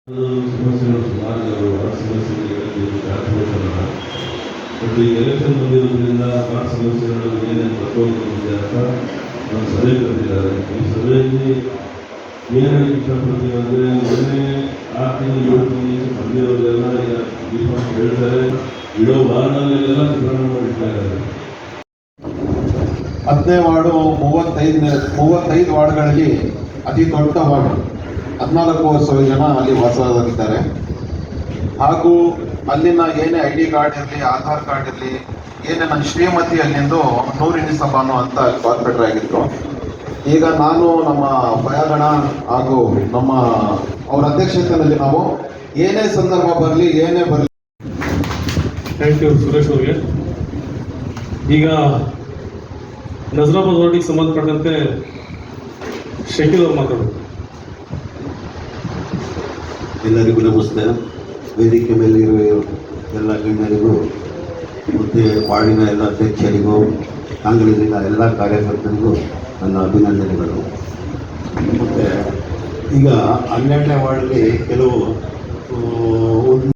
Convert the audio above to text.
ಸಮಸ್ಯೆಗಳು ಸುಮಾರು ಆ ಸಮಸ್ಯೆಗಳಿಗೆ ಕಾರ್ಪೊರೇಷನ್ ಬಟ್ ಈ ಎಲೆಕ್ಷನ್ ಬಂದಿರೋದ್ರಿಂದ ಆ ಸಮಸ್ಯೆಗಳು ಏನೇನು ಬರ್ಕೊಂಡಿದೆ ಅಂತ ಒಂದು ಸಭೆ ಕರೆದಿದ್ದಾರೆ. ಈ ಸಭೆಯಲ್ಲಿ ಏನು ಹೇಳಕ್ಕೆ ಇಷ್ಟಪಡ್ತೀವಿ ಅಂದರೆ ಮೊನ್ನೆ 6 ತಿಂಗಳು 7 ತಿಂಗಳು ಬಂದಿರೋದೆಲ್ಲ ಈಗ ಡಿಫಾಲ್ಟ್ ಹೇಳ್ತಾರೆ, ಇಡೋ ವಾರ್ಡ್ನಲ್ಲೆಲ್ಲ ಚಿತ್ರಾನ್ನ ಮಾಡಿಸ್ತಾ ಇದ್ದಾರೆ. 10ನೇ ವಾರ್ಡು 35 ವಾರ್ಡ್ಗಳಲ್ಲಿ ಅತಿ ದೊಡ್ಡ ವಾರ್ಡ್, 14,000 ಜನ ಅಲ್ಲಿ ವಾಸವಾಗಿದ್ದಾರೆ. ಹಾಗೂ ಅಲ್ಲಿನ ಏನೇ ID ಕಾರ್ಡ್ ಇರಲಿ, ಆಧಾರ್ ಕಾರ್ಡ್ ಇರಲಿ, ಏನೇ ನನ್ನ ಶ್ರೀಮತಿ ಅಲ್ಲಿಂದು ನೂರಿನಿ ಸಭಾನು ಅಂತ ಕಾರ್ಪೊರೇಟರ್ ಆಗಿದ್ರು. ಈಗ ನಾನು ನಮ್ಮ ಭಯಗಣ ಹಾಗೂ ನಮ್ಮ ಅವರ ಅಧ್ಯಕ್ಷತೆಯಲ್ಲಿ ನಾವು ಏನೇ ಸಂದರ್ಭ ಬರಲಿ ಏನೇ ಬರಲಿ. ಥ್ಯಾಂಕ್ ಯು ಸುರೇಶ್ ಅವ್ರಿಗೆ. ಈಗ ನಜರಾಬಾದ್ ವಾರ್ಡಿಗೆ ಸಂಬಂಧಪಟ್ಟಂತೆ ಶಕೀಲ್ ಅವ್ರು ಮಾತಾಡೋದು. ಎಲ್ಲರಿಗೂ ನಮಸ್ತೆ. ವೇದಿಕೆ ಮೇಲಿರುವ ಎಲ್ಲ ಗಣ್ಯರಿಗೂ ಮತ್ತು ವಾರ್ಡಿನ ಎಲ್ಲ ಅಧ್ಯಕ್ಷರಿಗೂ ಕಾಂಗ್ರೆಸ್ಸಿನ ಎಲ್ಲ ಕಾರ್ಯಕರ್ತರಿಗೂ ನನ್ನ ಅಭಿನಂದನೆಗಳು. ಮತ್ತು ಈಗ 12ನೇ ವಾರ್ಡಲ್ಲಿ ಕೆಲವು